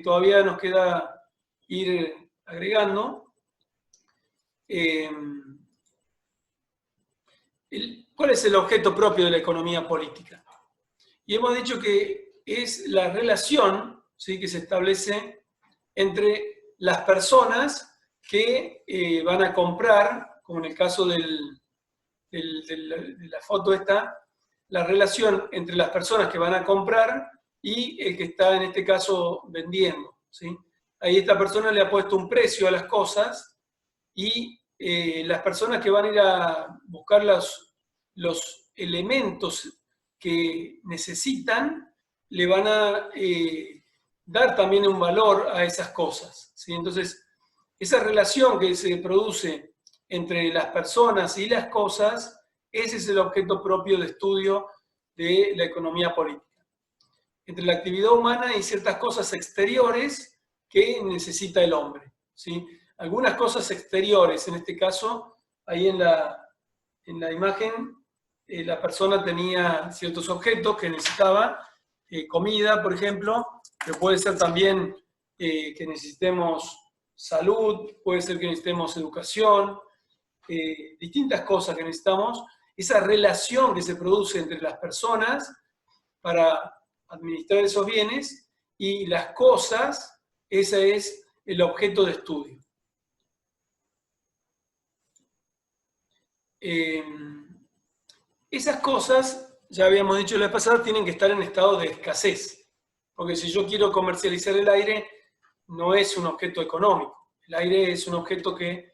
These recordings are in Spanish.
todavía nos queda ir agregando. ¿Cuál es el objeto propio de la economía política? Y hemos dicho que es la relación, ¿sí?, que se establece entre las personas que van a comprar, como en el caso de la foto esta, la relación entre las personas que van a comprar y el que está en este caso vendiendo, ¿sí? Ahí esta persona le ha puesto un precio a las cosas y las personas que van a ir a buscar los elementos que necesitan le van a dar también un valor a esas cosas, ¿sí? Entonces, esa relación que se produce entre las personas y las cosas, ese es el objeto propio de estudio de la economía política. Entre la actividad humana y ciertas cosas exteriores que necesita el hombre, ¿sí? Algunas cosas exteriores, en este caso, ahí en la imagen, la persona tenía ciertos objetos que necesitaba, comida, por ejemplo, pero puede ser también que necesitemos salud, puede ser que necesitemos educación, distintas cosas que necesitamos, esa relación que se produce entre las personas para administrar esos bienes y las cosas, ese es el objeto de estudio. Esas cosas, ya habíamos dicho la vez pasada, tienen que estar en estado de escasez, porque si yo quiero comercializar el aire, no es un objeto económico. El aire es un objeto que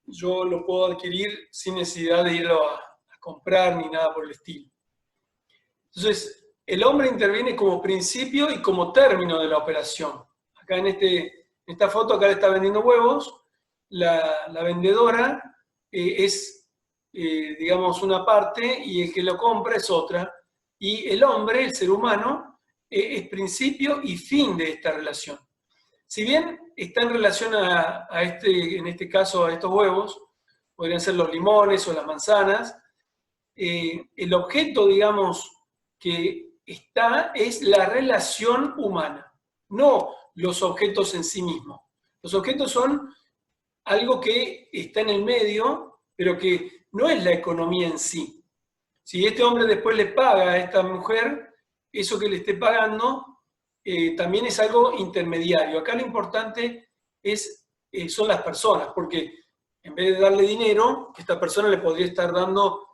yo lo puedo adquirir sin necesidad de irlo a comprar ni nada por el estilo. Entonces, el hombre interviene como principio y como término de la operación. Acá en esta foto, acá le está vendiendo huevos, la vendedora es, digamos, una parte y el que lo compra es otra. Y el hombre, el ser humano, es principio y fin de esta relación. Si bien está en relación en este caso, a estos huevos, podrían ser los limones o las manzanas, el objeto, digamos, que está es la relación humana, no los objetos en sí mismos. Los objetos son algo que está en el medio, pero que no es la economía en sí. Si este hombre después le paga a esta mujer, eso que le esté pagando también es algo intermediario. Acá lo importante son las personas, porque en vez de darle dinero, esta persona le podría estar dando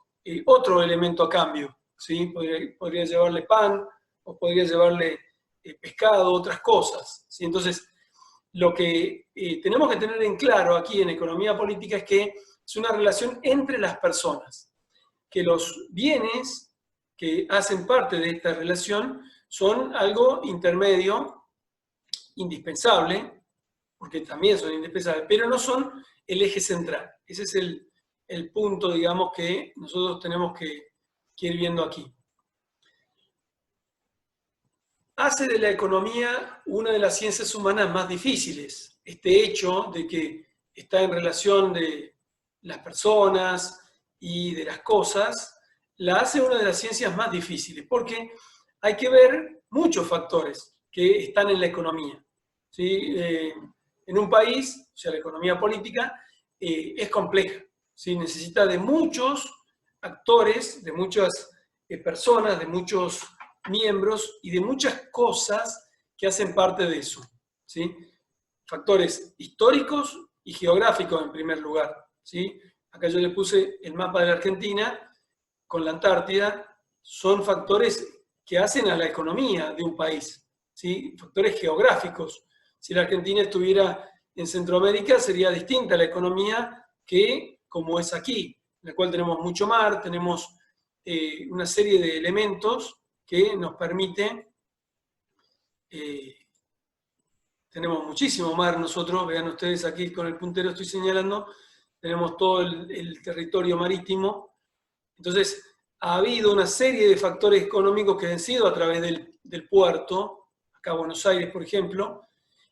otro elemento a cambio, ¿sí? Podría llevarle pan, o podría llevarle pescado, otras cosas, ¿sí? Entonces, lo que tenemos que tener en claro aquí en economía política es que es una relación entre las personas, que los bienes que hacen parte de esta relación son algo intermedio, indispensable, porque también son indispensables, pero no son el eje central. Ese es el punto, digamos, que nosotros tenemos que ir viendo aquí. Hace de la economía una de las ciencias humanas más difíciles. Este hecho de que está en relación de las personas y de las cosas, la hace una de las ciencias más difíciles, porque hay que ver muchos factores que están en la economía, ¿sí? En un país, o sea, la economía política, es compleja, ¿sí? Necesita de muchos actores, de muchas personas, de muchos miembros y de muchas cosas que hacen parte de eso, ¿sí? Factores históricos y geográficos en primer lugar, ¿sí? Acá yo le puse el mapa de la Argentina con la Antártida, son factores que hacen a la economía de un país, ¿sí? Factores geográficos. Si la Argentina estuviera en Centroamérica, sería distinta la economía que como es aquí, en la cual tenemos mucho mar, tenemos una serie de elementos que nos permite, tenemos muchísimo mar nosotros, vean ustedes aquí con el puntero estoy señalando, tenemos todo el territorio marítimo. Entonces, ha habido una serie de factores económicos que han sido a través del puerto, acá Buenos Aires, por ejemplo,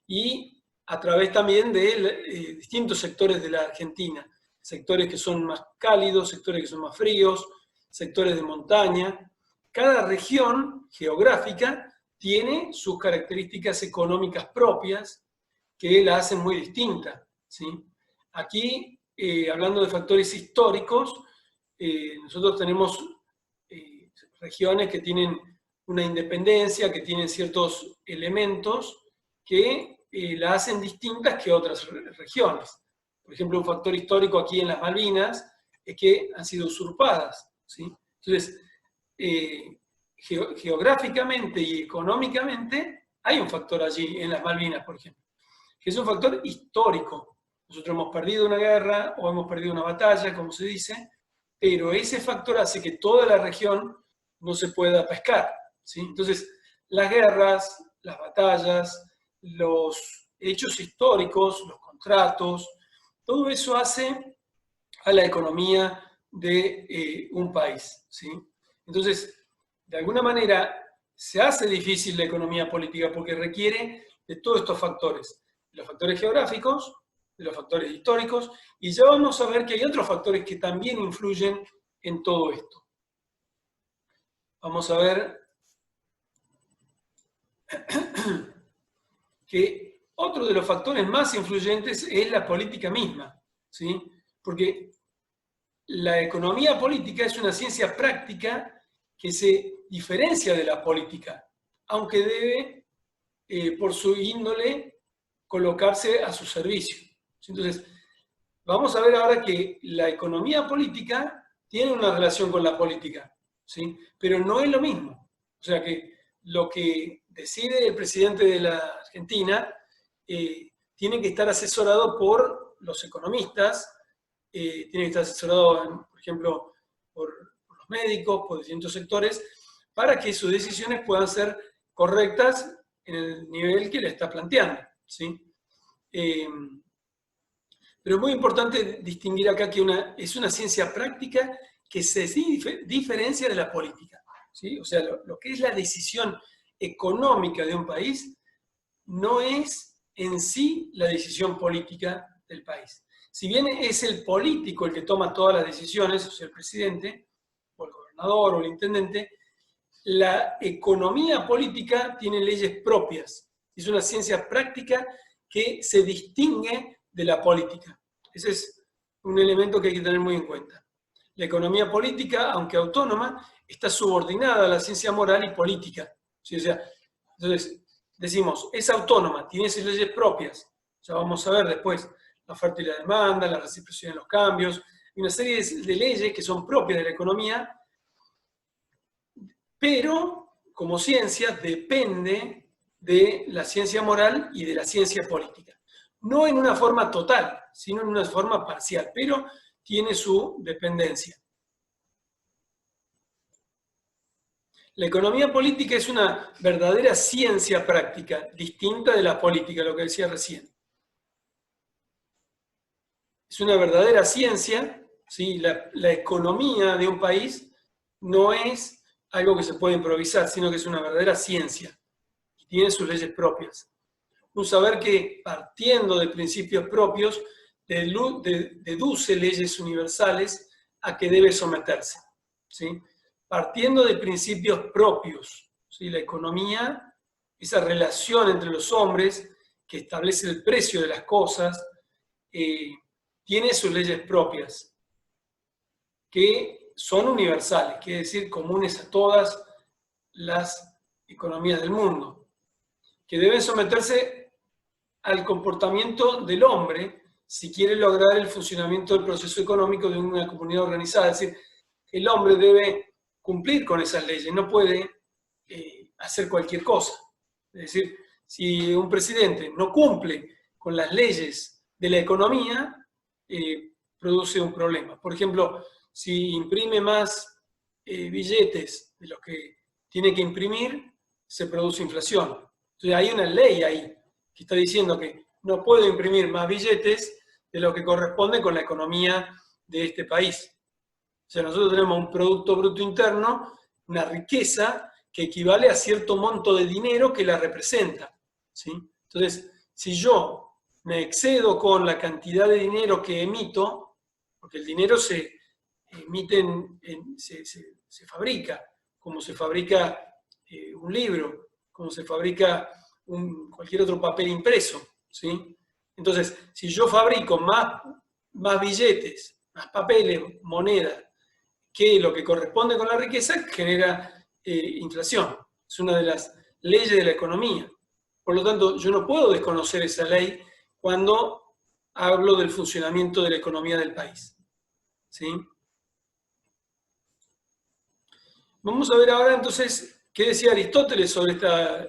y a través también de distintos sectores de la Argentina, sectores que son más cálidos, sectores que son más fríos, sectores de montaña. Cada región geográfica tiene sus características económicas propias que la hacen muy distinta, ¿sí? Aquí, hablando de factores históricos, nosotros tenemos regiones que tienen una independencia, que tienen ciertos elementos que la hacen distintas que otras regiones. Por ejemplo, un factor histórico aquí en las Malvinas es que han sido usurpadas, ¿sí? Entonces, geográficamente y económicamente hay un factor allí en las Malvinas, por ejemplo, que es un factor histórico. Nosotros hemos perdido una guerra o hemos perdido una batalla, como se dice, pero ese factor hace que toda la región no se pueda pescar, ¿sí? Entonces, las guerras, las batallas, los hechos históricos, los contratos, todo eso hace a la economía de un país, ¿sí? Entonces, de alguna manera, se hace difícil la economía política porque requiere de todos estos factores, de los factores geográficos, de los factores históricos, y ya vamos a ver que hay otros factores que también influyen en todo esto. Vamos a ver que otro de los factores más influyentes es la política misma, ¿sí? Porque la economía política es una ciencia práctica que se diferencia de la política, aunque debe, por su índole, colocarse a su servicio. Entonces, vamos a ver ahora que la economía política tiene una relación con la política, ¿sí? Pero no es lo mismo. O sea que lo que decide el presidente de la Argentina tiene que estar asesorado por los economistas, tiene que estar asesorado, por ejemplo, por los médicos, por distintos sectores, para que sus decisiones puedan ser correctas en el nivel que le está planteando, ¿sí? Pero es muy importante distinguir acá que es una ciencia práctica que se diferencia de la política, ¿sí? O sea, lo que es la decisión económica de un país no es en sí la decisión política del país. Si bien es el político el que toma todas las decisiones, o sea, el presidente, o el gobernador, o el intendente, la economía política tiene leyes propias. Es una ciencia práctica que se distingue de la política. Ese es un elemento que hay que tener muy en cuenta. La economía política, aunque autónoma, está subordinada a la ciencia moral y política. ¿Sí? O sea, entonces, decimos, es autónoma, tiene sus leyes propias. Ya vamos a ver después la oferta y la demanda, la reciprocidad en los cambios, y una serie de leyes que son propias de la economía, pero como ciencia depende de la ciencia moral y de la ciencia política. No en una forma total, sino en una forma parcial, pero tiene su dependencia. La economía política es una verdadera ciencia práctica, distinta de la política, lo que decía recién. Es una verdadera ciencia, ¿sí? La economía de un país no es algo que se puede improvisar, sino que es una verdadera ciencia. Y tiene sus leyes propias. Un saber que, partiendo de principios propios, deduce leyes universales a que debe someterse, ¿sí? Partiendo de principios propios, ¿sí? La economía, esa relación entre los hombres que establece el precio de las cosas, tiene sus leyes propias, que son universales, quiere decir comunes a todas las economías del mundo, que deben someterse al comportamiento del hombre si quiere lograr el funcionamiento del proceso económico de una comunidad organizada. Es decir, el hombre debe cumplir con esas leyes, no puede hacer cualquier cosa. Es decir, si un presidente no cumple con las leyes de la economía, produce un problema. Por ejemplo, si imprime más billetes de los que tiene que imprimir, se produce inflación. Entonces hay una ley ahí que está diciendo que no puede imprimir más billetes de lo que corresponde con la economía de este país. O sea, nosotros tenemos un Producto Bruto Interno, una riqueza que equivale a cierto monto de dinero que la representa, ¿sí? Entonces, si yo me excedo con la cantidad de dinero que emito, porque el dinero se emite, se fabrica, como se fabrica un libro, como se fabrica cualquier otro papel impreso, ¿sí? Entonces, si yo fabrico más billetes, más papeles, monedas, que lo que corresponde con la riqueza, genera inflación. Es una de las leyes de la economía. Por lo tanto, yo no puedo desconocer esa ley cuando hablo del funcionamiento de la economía del país, ¿sí? Vamos a ver ahora entonces qué decía Aristóteles sobre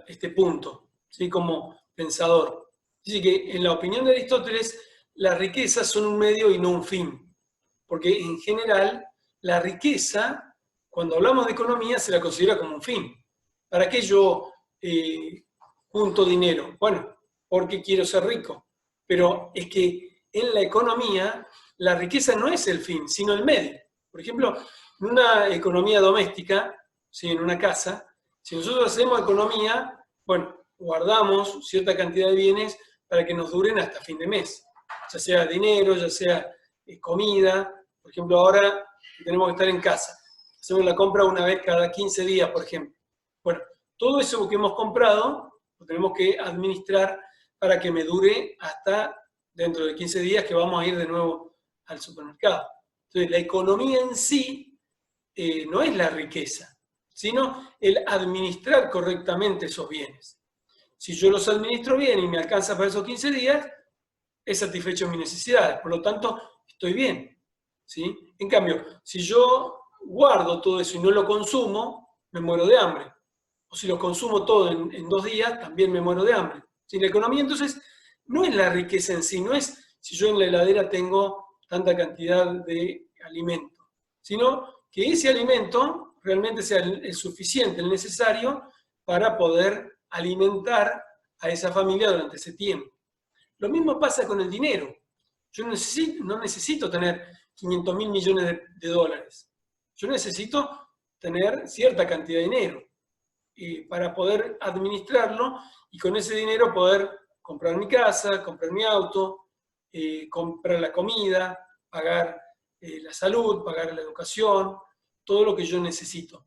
este punto, ¿sí? Como pensador. Dice que en la opinión de Aristóteles, las riquezas son un medio y no un fin, porque en general la riqueza, cuando hablamos de economía, se la considera como un fin. ¿Para qué yo junto dinero? Bueno, porque quiero ser rico. Pero es que en la economía la riqueza no es el fin, sino el medio. Por ejemplo, en una economía doméstica, ¿sí? En una casa, si nosotros hacemos economía, bueno, guardamos cierta cantidad de bienes para que nos duren hasta fin de mes, ya sea dinero, ya sea comida. Por ejemplo, ahora tenemos que estar en casa, hacemos la compra una vez cada 15 días, por ejemplo. Bueno, todo eso que hemos comprado lo tenemos que administrar para que me dure hasta dentro de 15 días que vamos a ir de nuevo al supermercado. Entonces, la economía en sí no es la riqueza, sino el administrar correctamente esos bienes. Si yo los administro bien y me alcanza para esos 15 días, he satisfecho mis necesidades, por lo tanto, estoy bien, ¿sí? En cambio, si yo guardo todo eso y no lo consumo, me muero de hambre. O si lo consumo todo en 2 días, también me muero de hambre. ¿Sí? La economía, entonces, no es la riqueza en sí, no es si yo en la heladera tengo tanta cantidad de alimento, sino que ese alimento realmente sea el suficiente, el necesario para poder alimentar a esa familia durante ese tiempo. Lo mismo pasa con el dinero. Yo no necesito tener 500.000 millones de dólares. Yo necesito tener cierta cantidad de dinero para poder administrarlo y con ese dinero poder comprar mi casa, comprar mi auto, comprar la comida, pagar la salud, pagar la educación, todo lo que yo necesito.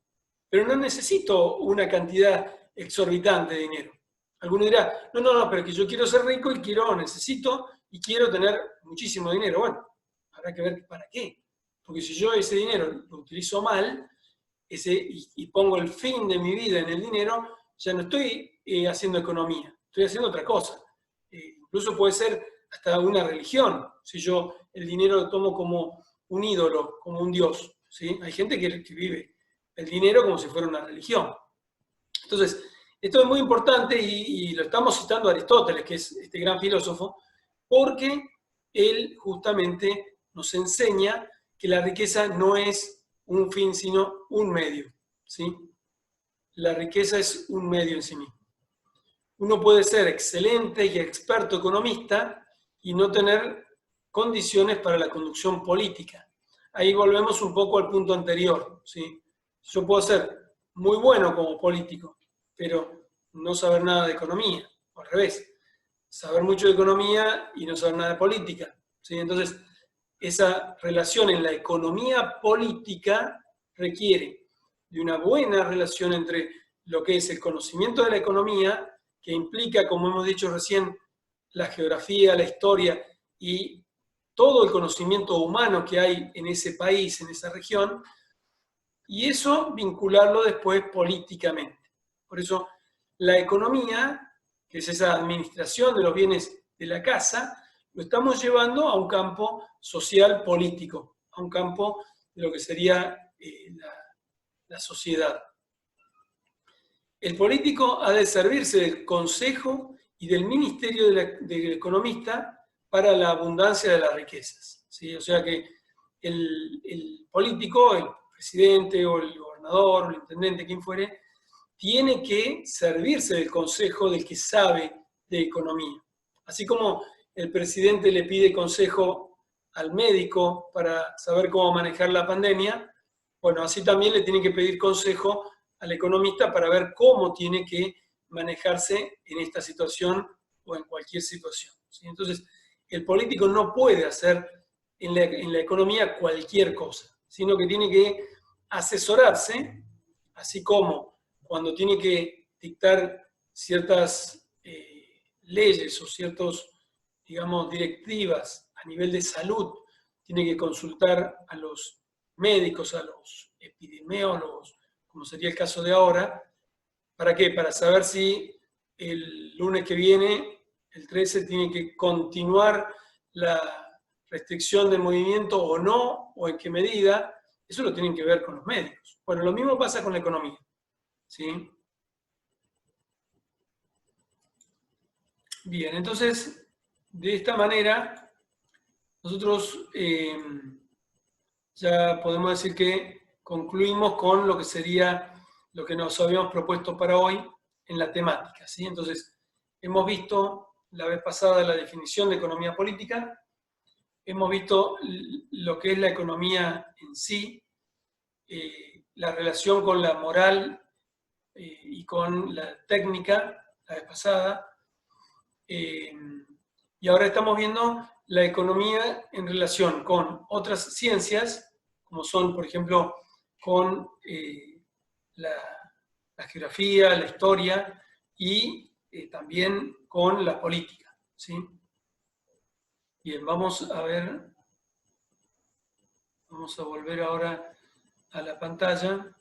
Pero no necesito una cantidad exorbitante de dinero. Alguno dirá, no, pero que yo quiero ser rico y necesito y quiero tener muchísimo dinero. Bueno, habrá que ver para qué. Porque si yo ese dinero lo utilizo mal y pongo el fin de mi vida en el dinero, ya no estoy haciendo economía, estoy haciendo otra cosa. Incluso puede ser hasta una religión, si yo el dinero lo tomo como un ídolo, como un dios, ¿sí? Hay gente que vive el dinero como si fuera una religión. Entonces, esto es muy importante y lo estamos citando a Aristóteles, que es este gran filósofo, porque él justamente nos enseña que la riqueza no es un fin, sino un medio, ¿sí? La riqueza es un medio en sí mismo. Uno puede ser excelente y experto economista y no tener condiciones para la conducción política. Ahí volvemos un poco al punto anterior, ¿sí? Yo puedo ser muy bueno como político, pero no saber nada de economía, o al revés, saber mucho de economía y no saber nada de política, ¿sí? Entonces, esa relación en la economía política requiere de una buena relación entre lo que es el conocimiento de la economía, que implica, como hemos dicho recién, la geografía, la historia y todo el conocimiento humano que hay en ese país, en esa región, y eso vincularlo después políticamente. Por eso la economía, que es esa administración de los bienes de la casa, lo estamos llevando a un campo social político, a un campo de lo que sería la sociedad. El político ha de servirse del consejo y del ministerio del economista para la abundancia de las riquezas, ¿sí? O sea que el político, el presidente o el gobernador o el intendente, quien fuere, tiene que servirse del consejo del que sabe de economía. Así como el presidente le pide consejo al médico para saber cómo manejar la pandemia, bueno, así también le tiene que pedir consejo al economista para ver cómo tiene que manejarse en esta situación o en cualquier situación, ¿sí? Entonces, el político no puede hacer en la economía cualquier cosa, sino que tiene que asesorarse, así como cuando tiene que dictar ciertas leyes o ciertos, digamos, directivas a nivel de salud, tiene que consultar a los médicos, a los epidemiólogos, como sería el caso de ahora. ¿Para qué? Para saber si el lunes que viene, el 13, tiene que continuar la restricción del movimiento o no, o en qué medida. Eso lo tienen que ver con los médicos. Bueno, lo mismo pasa con la economía, ¿sí? Bien, entonces, de esta manera, nosotros ya podemos decir que concluimos con lo que sería lo que nos habíamos propuesto para hoy en la temática, ¿sí? Entonces, hemos visto la vez pasada la definición de economía política, hemos visto lo que es la economía en sí, la relación con la moral y con la técnica, la vez pasada, y ahora estamos viendo la economía en relación con otras ciencias, como son, por ejemplo, con la geografía, la historia y también con la política, ¿sí? Bien, vamos a ver, vamos a volver ahora a la pantalla.